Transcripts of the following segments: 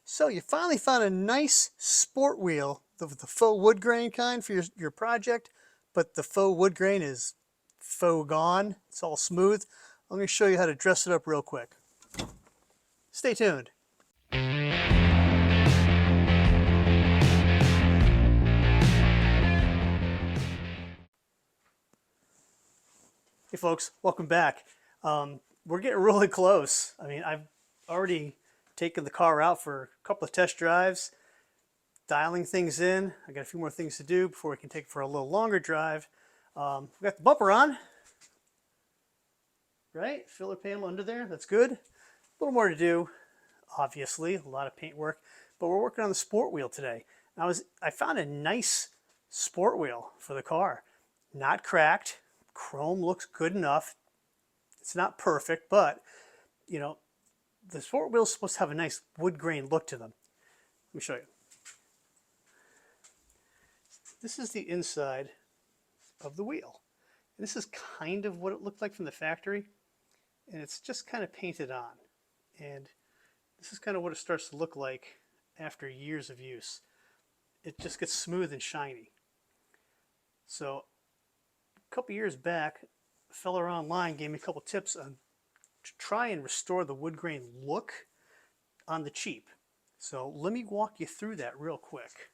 So you finally found a nice sport wheel, the faux wood grain kind for your project, but the faux wood grain is faux gone. It's all smooth. I'm going to show you how to dress it up real quick. Stay tuned. Hey folks, welcome back. We're getting really close. I mean, I've already taken the car out for a couple of test drives, dialing things in. I got a few more things to do before we can take it for a little longer drive. We've got the bumper on, right? Filler panel under there, that's good. A little more to do, obviously, a lot of paint work, but we're working on the sport wheel today. I found a nice sport wheel for the car. Not cracked, chrome looks good enough. It's not perfect, but you know, the sport wheel's supposed to have a nice wood grain look to them. Let me show you. This is the inside of the wheel. And this is kind of what it looked like from the factory, and it's just kind of painted on. And this is kind of what it starts to look like after years of use. It just gets smooth and shiny. So a couple years back, a fella online gave me a couple tips on to try and restore the wood grain look on the cheap. So let me walk you through that real quick.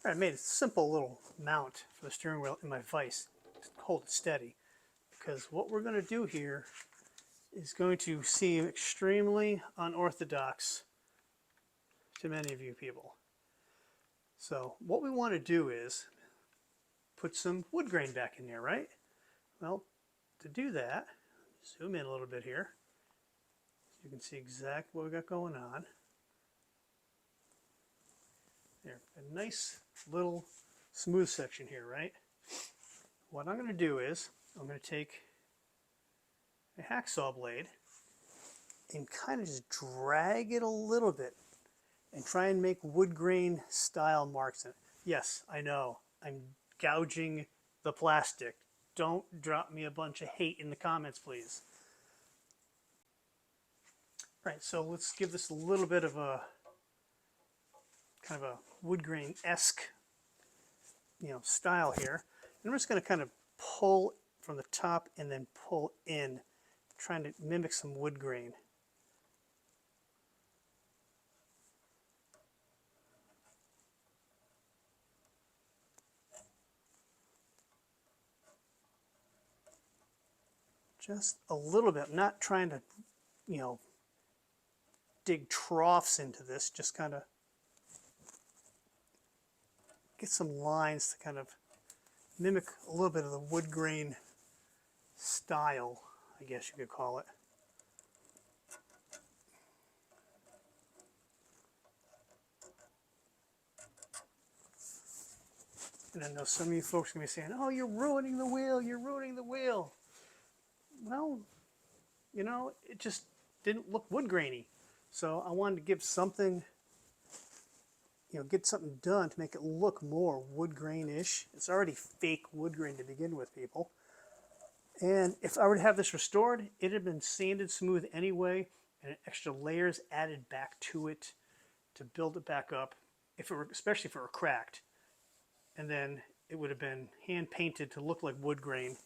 All right, I made a simple little mount for the steering wheel in my vise to hold it steady, because what we're going to do here is going to seem extremely unorthodox to many of you people. So what we want to do is put some wood grain back in there, right? Well, to do that, zoom in a little bit here so you can see exactly what we got going on. There, a nice little smooth section here, right? What I'm going to do is I'm going to take a hacksaw blade and kind of just drag it a little bit and try and make wood grain style marks in it. Yes, I know, I'm gouging the plastic. Don't drop me a bunch of hate in the comments, please. All right, so let's give this a little bit of a kind of a wood grain-esque, style here. And I'm just going to kind of pull from the top and then pull in, trying to mimic some wood grain. Just a little bit. I'm not trying to, dig troughs into this, just kind of get some lines to kind of mimic a little bit of the wood grain style, I guess you could call it. And I know some of you folks are going to be saying, oh, you're ruining the wheel, you're ruining the wheel. Well, it just didn't look wood grainy. So I wanted to give something, get something done to make it look more wood grain-ish. It's already fake wood grain to begin with, people. And if I were to have this restored, it had been sanded smooth anyway, and extra layers added back to it to build it back up, especially if it were cracked. And then it would have been hand painted to look like wood grain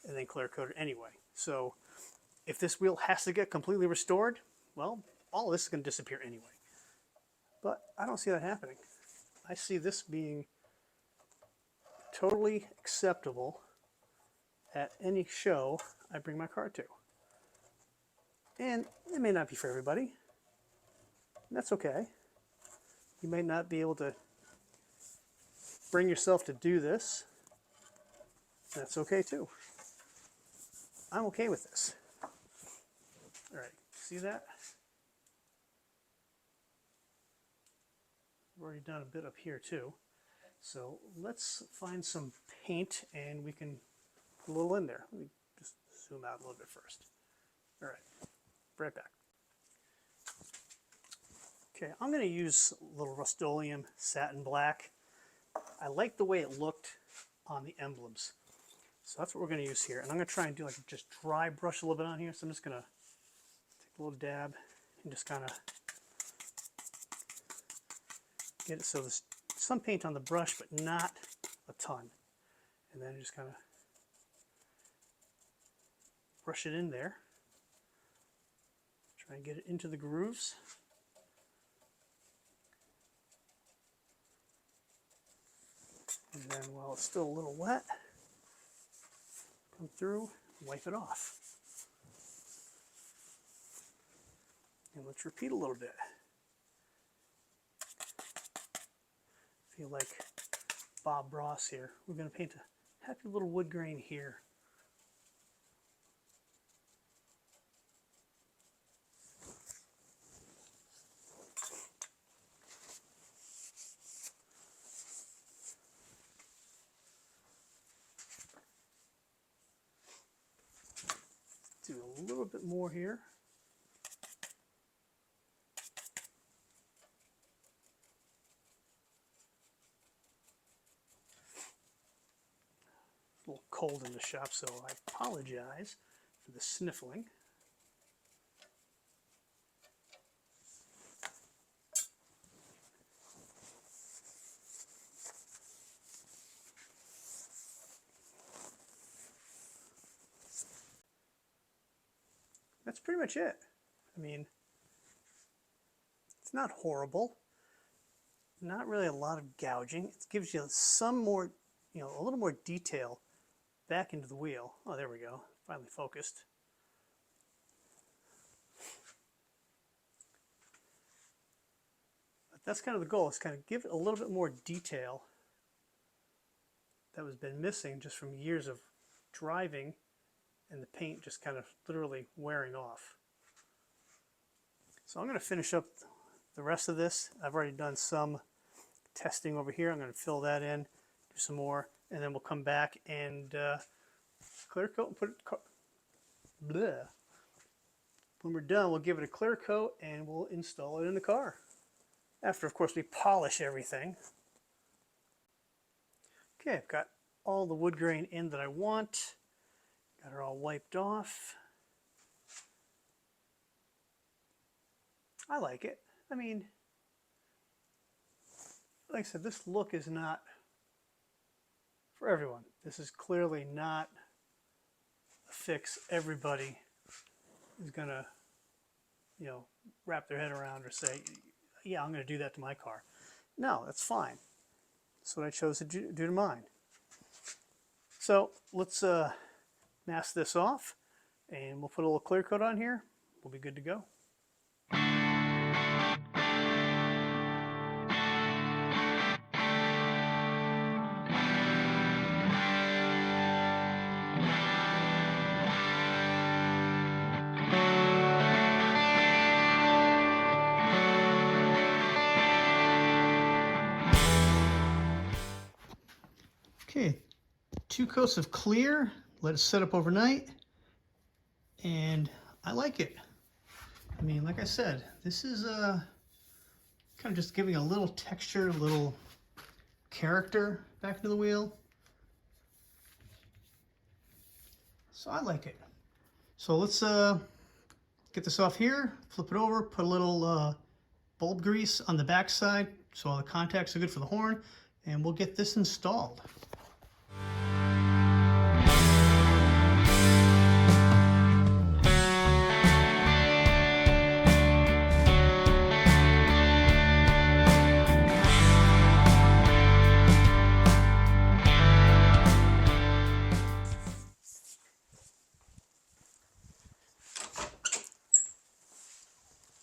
and then clear coated anyway. So if this wheel has to get completely restored, well, all of this is going to disappear anyway. But I don't see that happening. I see this being totally acceptable at any show I bring my car to. And it may not be for everybody. That's okay. You may not be able to bring yourself to do this. That's okay too. I'm okay with this. All right, see that? I've already done a bit up here too. So let's find some paint and we can put a little in there. Let me just zoom out a little bit first. All right, right back. Okay, I'm going to use a little Rust-Oleum satin black. I like the way it looked on the emblems. So that's what we're going to use here. And I'm going to try and do just dry brush a little bit on here. So I'm just going to take a little dab and just kind of get it so there's some paint on the brush, but not a ton. And then just kind of brush it in there. Try and get it into the grooves. And then while it's still a little wet, come through, wipe it off. And let's repeat a little bit. Feel like Bob Ross here. We're going to paint a happy little wood grain here. Do a little bit more here. A little cold in the shop, so I apologize for the sniffling. That's pretty much it. I mean, it's not horrible. Not really a lot of gouging. It gives you some more, a little more detail back into the wheel. Oh, there we go. Finally focused. But that's kind of the goal, is kind of give it a little bit more detail that has been missing just from years of driving and the paint just kind of literally wearing off. So I'm going to finish up the rest of this. I've already done some testing over here. I'm going to fill that in, do some more, and then we'll come back and clear coat and put it. Bleh. When we're done, we'll give it a clear coat and we'll install it in the car. After, of course, we polish everything. Okay, I've got all the wood grain in that I want. Got it all wiped off. I like it. I mean, like I said, this look is not for everyone. This is clearly not a fix everybody is gonna, wrap their head around or say, yeah, I'm gonna do that to my car. No, that's fine. That's what I chose to do to mine. So let's mask this off, and we'll put a little clear coat on here. We'll be good to go. Okay, 2 coats of clear, let it set up overnight, and I like it. I mean, like I said, this is kind of just giving a little texture, a little character back into the wheel. So I like it. So let's get this off here, flip it over, put a little bulb grease on the back side so all the contacts are good for the horn, and we'll get this installed.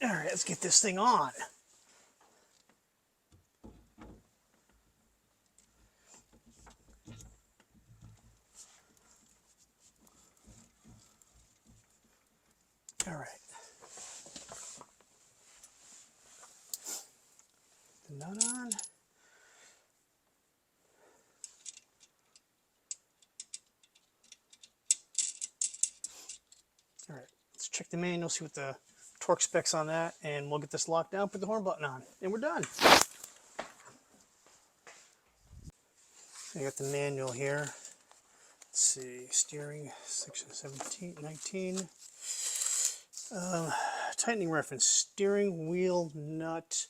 All right, let's get this thing on. All right. The nut on. All right, let's check the manual, see what the torque specs on that, and we'll get this locked down, put the horn button on, and we're done. I got the manual here. Let's see, steering, section 17, 19. tightening reference, steering wheel nut,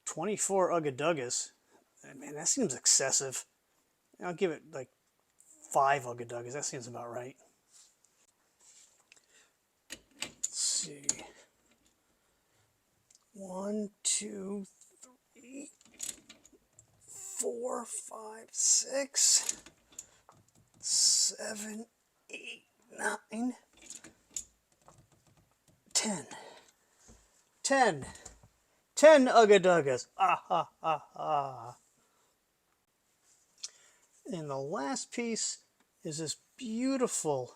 24 Ugga-Duggas. Man, that seems excessive. I'll give it like 5 Ugga-Duggas. That seems about right. Let's see. 1, 2, 3, 4, 5, 6, 7, 8, 9, 10. 10. 10 Ugga-Duggas. Ah, ha, ha, ha. And the last piece is this beautiful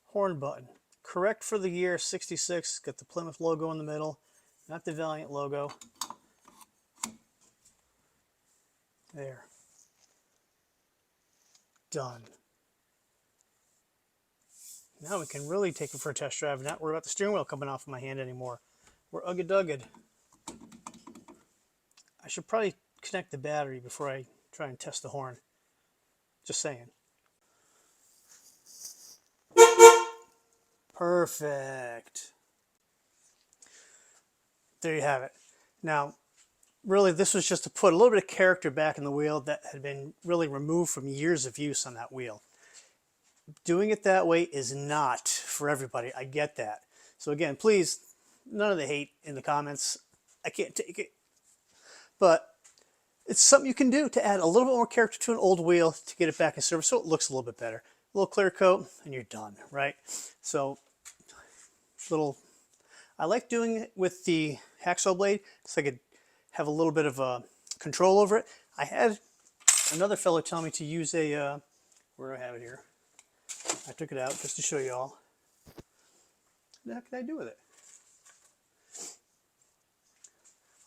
horn button. Correct for the year, 66. Got the Plymouth logo in the middle, not the Valiant logo. There. Done. Now we can really take it for a test drive. Not worry about the steering wheel coming off of my hand anymore. We're Ugga-Dugged. I should probably connect the battery before I try and test the horn. Just saying. Perfect. There you have it. Now, really, this was just to put a little bit of character back in the wheel that had been really removed from years of use on that wheel. Doing it that way is not for everybody. I get that. So again, please, none of the hate in the comments. I can't take it. But it's something you can do to add a little bit more character to an old wheel to get it back in service so it looks a little bit better. A little clear coat and you're done, right? So I like doing it with the hacksaw blade so I could have a little bit of control over it. I had another fellow tell me to use a, where do I have it here? I took it out just to show you all. What the heck can I do with it?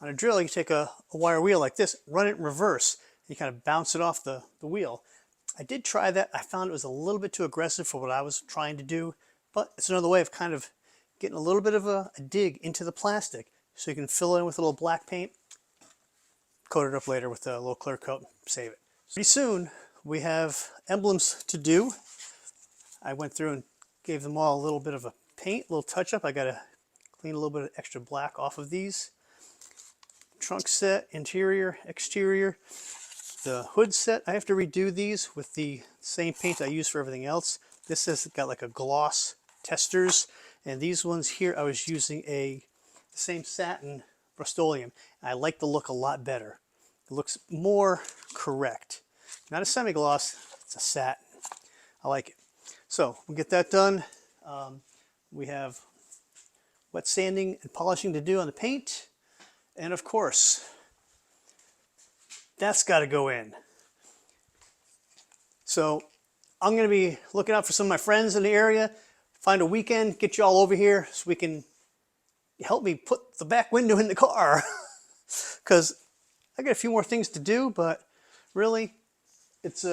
On a drill, you take a wire wheel like this, run it in reverse, and you kind of bounce it off the wheel. I did try that. I found it was a little bit too aggressive for what I was trying to do, but it's another way of kind of getting a little bit of a dig into the plastic so you can fill it in with a little black paint, coat it up later with a little clear coat, save it. Pretty soon, we have emblems to do. I went through and gave them all a little bit of a paint, a little touch up. I got to clean a little bit of extra black off of these. Trunk set, interior, exterior. The hood set, I have to redo these with the same paint I use for everything else. This has got like a gloss testers, and these ones here I was using the same satin Rust-Oleum. I like the look a lot better. It looks more correct. Not a semi-gloss, it's a satin. I like it. So we'll get that done. We have wet sanding and polishing to do on the paint. And of course, that's got to go in. So I'm going to be looking out for some of my friends in the area. Find a weekend, get you all over here so we can help me put the back window in the car. Because I got a few more things to do, but really it's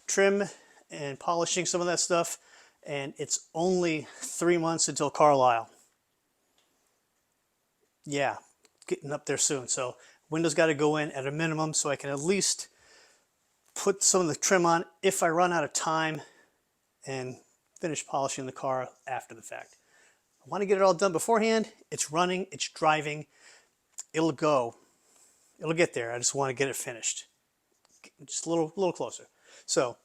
trim and polishing some of that stuff. And it's only 3 months until Carlisle. Yeah, getting up there soon. So windows got to go in at a minimum so I can at least put some of the trim on if I run out of time and finish polishing the car after the fact. I want to get it all done beforehand. It's running, it's driving. It'll go. It'll get there. I just want to get it finished. Just a little closer. So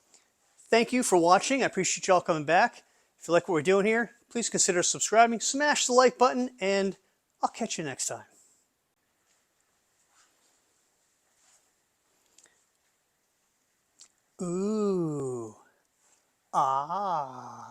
thank you for watching. I appreciate y'all coming back. If you like what we're doing here, please consider subscribing, smash the like button, and I'll catch you next time. Ooh. Ah.